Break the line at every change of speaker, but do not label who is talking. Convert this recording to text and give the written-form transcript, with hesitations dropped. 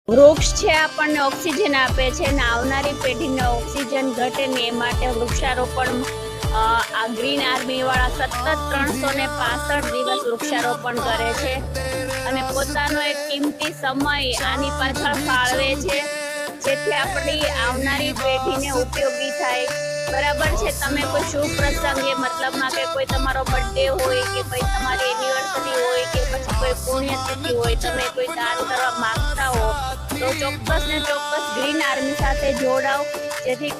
વૃક્ષ છે આપણને ઓક્સિજન આપે છે ને આવનારી પેઢીને ઓક્સિજન ઘટે ને એ માટે વૃક્ષારોપણ આ ગ્રીન આર્મી વાળા સતત 365 દિવસ વૃક્ષારોપણ કરે છે અને પોતાનો એક કિંમતી સમય આની પાછળ ફાળવે છે જેથી આપણી આવનારી પેઢીને ઉપયોગી થાય। બરાબર છે। તમે કોઈ શુભ પ્રસંગે મતલબમાં કે કોઈ તમારો બર્થડે હોય કે કોઈ તમારી એનિવર્સરી હોય કે પછી કોઈ પુણ્યતિથિ હોય, તમે કોઈ દાન કરવા માંગતા હો તો ચોક્કસ ને ચોક્કસ ગ્રીન આર્મી સાથે જોડાઓ જેથી